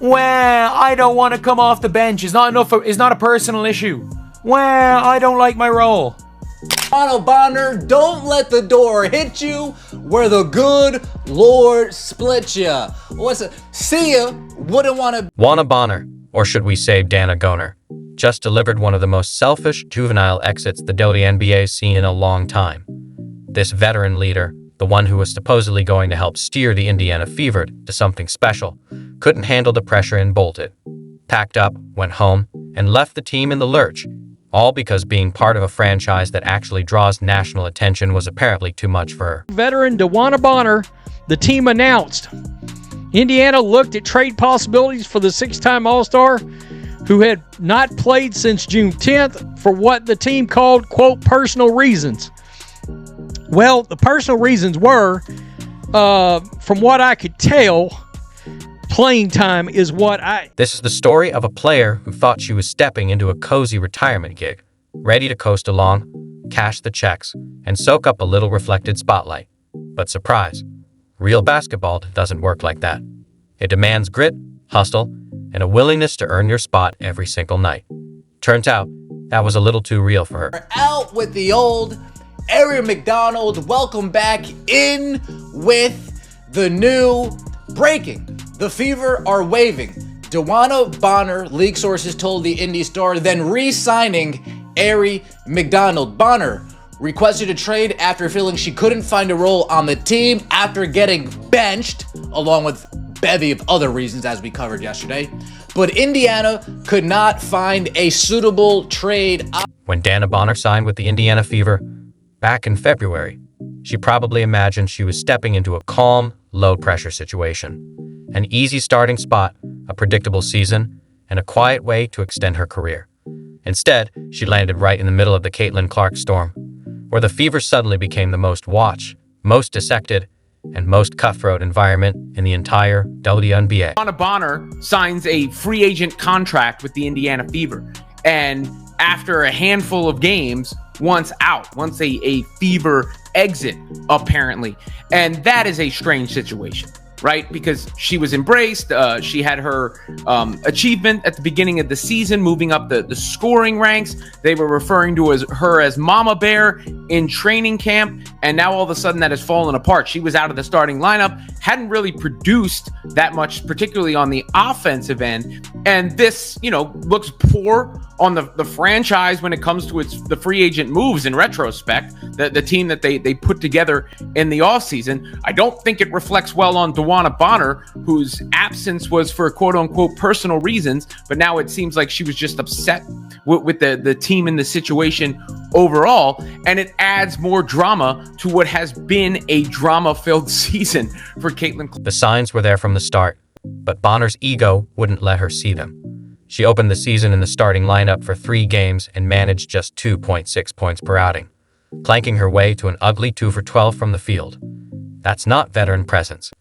Well, I don't want to come off the bench is not a personal issue. Well, I don't like my role. Dewanna Bonner, don't let the door hit you where the good Lord split ya. See ya, wouldn't want to. Dewanna Bonner, or should we say Dewanna Bonner, just delivered one of the most selfish juvenile exits the WNBA's seen in a long time. This veteran leader, the one who was supposedly going to help steer the Indiana Fever to something special, couldn't handle the pressure and bolted. Packed up, went home, and left the team in the lurch, all because being part of a franchise that actually draws national attention was apparently too much for her. Veteran Dewanna Bonner, the team announced. Indiana looked at trade possibilities for the six-time All-Star, who had not played since June 10th for what the team called, quote, personal reasons. Well, the personal reasons were, from what I could tell, playing time is what I... This is the story of a player who thought she was stepping into a cozy retirement gig, ready to coast along, cash the checks, and soak up a little reflected spotlight. But surprise, real basketball doesn't work like that. It demands grit, hustle, and a willingness to earn your spot every single night. Turns out, that was a little too real for her. Out with the old. Ari McDonald, welcome back in with the new breaking. The Fever are waiving Dewanna Bonner, league sources told the Indy Star, then re-signing Ari McDonald. Bonner requested a trade after feeling she couldn't find a role on the team after getting benched, along with a bevy of other reasons as we covered yesterday. But Indiana could not find a suitable trade. When Dewanna Bonner signed with the Indiana Fever back in February, she probably imagined she was stepping into a calm, low-pressure situation. An easy starting spot, a predictable season, and a quiet way to extend her career. Instead, she landed right in the middle of the Caitlin Clark storm, where the Fever suddenly became the most watched, most dissected, and most cutthroat environment in the entire WNBA. Dewanna Bonner signs a free agent contract with the Indiana Fever, and after a handful of games, wants out, wants a Fever exit, apparently. And that is a strange situation, right? Because she was embraced. She had her achievement at the beginning of the season, moving up the scoring ranks. They were referring to her as Mama Bear in training camp. And now all of a sudden that has fallen apart. She was out of the starting lineup, hadn't really produced that much, particularly on the offensive end. And this, looks poor on the franchise when it comes to the free agent moves in retrospect, the team that they put together in the offseason. I don't think it reflects well on Dewanna Bonner, whose absence was for quote-unquote personal reasons, but now it seems like she was just upset with the team and the situation overall, and it adds more drama to what has been a drama-filled season for Caitlin. The signs were there from the start, but Bonner's ego wouldn't let her see them. She opened the season in the starting lineup for 3 games and managed just 2.6 points per outing, planking her way to an ugly 2 for 12 from the field. That's not veteran presence.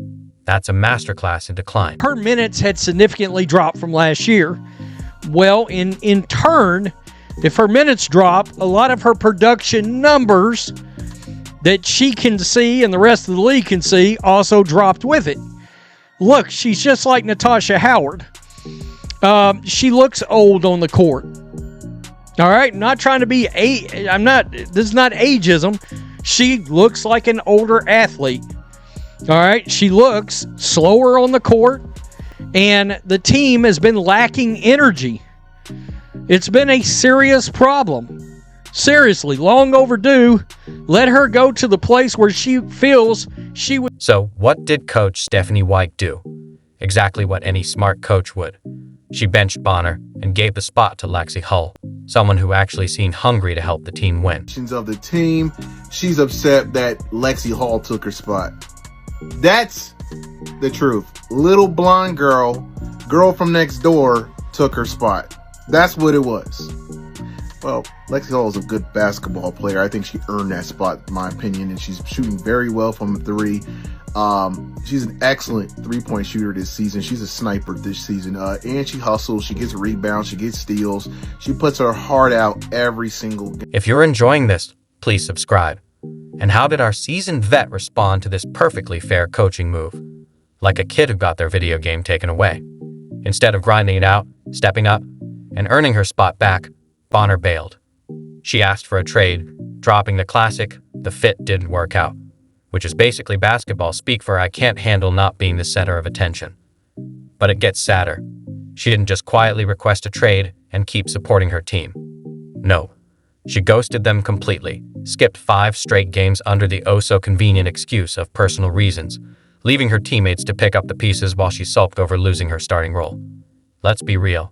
That's a masterclass in decline. Her minutes had significantly dropped from last year. Well, in turn, if her minutes drop, a lot of her production numbers that she can see and the rest of the league can see also dropped with it. Look, she's just like Natasha Howard. She looks old on the court. All right, not trying to be this is not ageism. She looks like an older athlete. All right, she looks slower on the court, and the team has been lacking energy. It's been a serious problem. Seriously, long overdue. Let her go to the place where she feels she would. So, what did Coach Stephanie White do? Exactly what any smart coach would. She benched Bonner and gave the spot to Lexi Hull, someone who actually seemed hungry to help the team win. Of the team, she's upset that Lexi Hall took her spot. That's the truth. Little blonde girl from next door took her spot. That's what it was. Well, Lexi Hall is a good basketball player. I think she earned that spot, in my opinion, and she's shooting very well from 3. She's an excellent 3-point shooter this season. She's a sniper this season. And she hustles, she gets rebounds, she gets steals. She puts her heart out every single game. If you're enjoying this, please subscribe. And how did our seasoned vet respond to this perfectly fair coaching move? Like a kid who got their video game taken away. Instead of grinding it out, stepping up, and earning her spot back, Bonner bailed. She asked for a trade, dropping the classic, "the fit didn't work out," which is basically basketball speak for "I can't handle not being the center of attention." But it gets sadder. She didn't just quietly request a trade and keep supporting her team. No, she ghosted them completely, skipped 5 straight games under the oh-so-convenient excuse of personal reasons, leaving her teammates to pick up the pieces while she sulked over losing her starting role. Let's be real.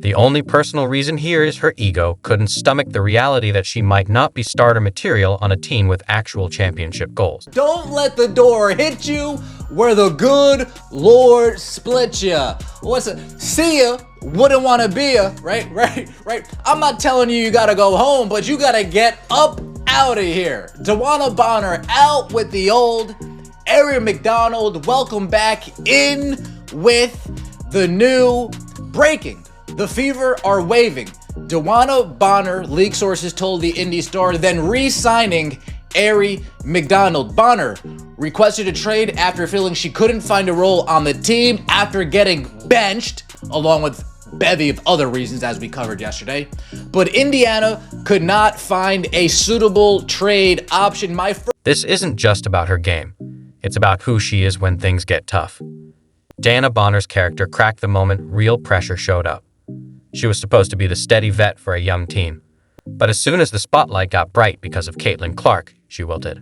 The only personal reason here is her ego couldn't stomach the reality that she might not be starter material on a team with actual championship goals. Don't let the door hit you where the good Lord split ya. See ya, wouldn't want to be ya, right? I'm not telling you gotta go home, but you gotta get up out of here. Dewanna Bonner out with the old. Aaron McDonald, welcome back in with the new breaking. The Fever are waiving Dewanna Bonner, league sources told the Indy Star, then re-signing Ari McDonald. Bonner requested a trade after feeling she couldn't find a role on the team after getting benched, along with bevy of other reasons as we covered yesterday. But Indiana could not find a suitable trade option. This isn't just about her game. It's about who she is when things get tough. Dewanna Bonner's character cracked the moment real pressure showed up. She was supposed to be the steady vet for a young team. But as soon as the spotlight got bright because of Caitlin Clark, she wilted.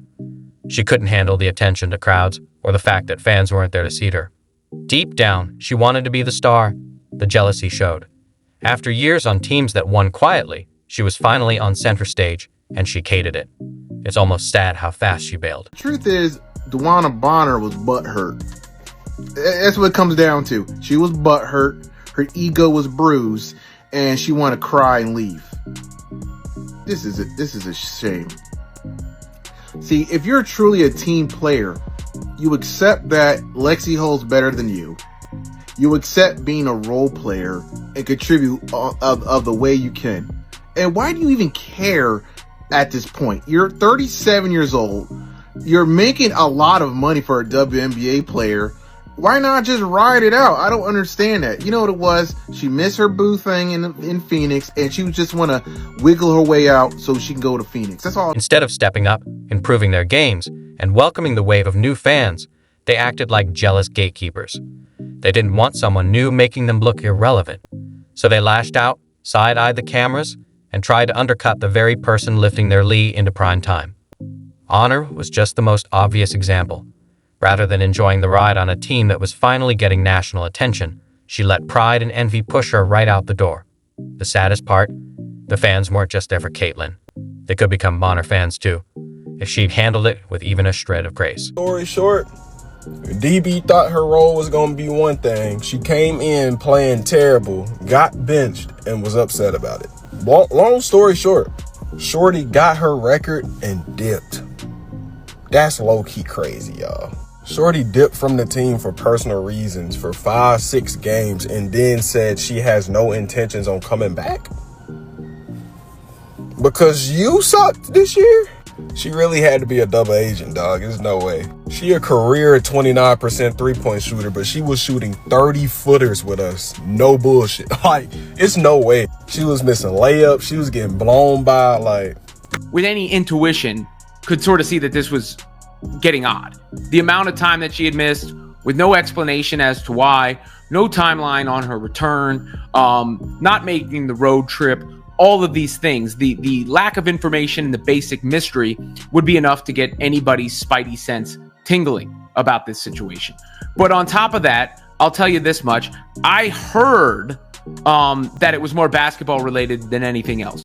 She couldn't handle the attention to crowds or the fact that fans weren't there to see her. Deep down, she wanted to be the star. The jealousy showed. After years on teams that won quietly, she was finally on center stage, and she hated it. It's almost sad how fast she bailed. The truth is, Dewanna Bonner was butthurt. That's what it comes down to. She was butthurt, her ego was bruised, and she wanted to cry and leave. This is a shame. See, if you're truly a team player, you accept that Lexi Hull's better than you. You accept being a role player and contribute of the way you can. And why do you even care at this point? You're 37 years old. You're making a lot of money for a WNBA player. Why not just ride it out? I don't understand that. You know what it was? She missed her boo thing in Phoenix, and she just want to wiggle her way out so she can go to Phoenix. That's all. Instead of stepping up, improving their games, and welcoming the wave of new fans, they acted like jealous gatekeepers. They didn't want someone new making them look irrelevant. So they lashed out, side-eyed the cameras, and tried to undercut the very person lifting their league into prime time. Honor was just the most obvious example. Rather than enjoying the ride on a team that was finally getting national attention, she let pride and envy push her right out the door. The saddest part? The fans weren't just there for Caitlin. They could become Bonner fans too, if she'd handled it with even a shred of grace. Story short, DB thought her role was going to be one thing. She came in playing terrible, got benched, and was upset about it. Long story short, Shorty got her record and dipped. That's low-key crazy, y'all. Shorty dipped from the team for personal reasons for 5-6 games and then said she has no intentions on coming back? Because you sucked this year? She really had to be a double agent, dog. There's no way. She a career 29% three-point shooter, but she was shooting 30-footers with us. No bullshit. Like, it's no way. She was missing layups. She was getting blown by, like... With any intuition, could sort of see that this was getting odd. The amount of time that she had missed, with no explanation as to why, no timeline on her return, not making the road trip, all of these things, the lack of information and the basic mystery would be enough to get anybody's spidey sense tingling about this situation. But on top of that, I'll tell you this much. I heard that it was more basketball related than anything else.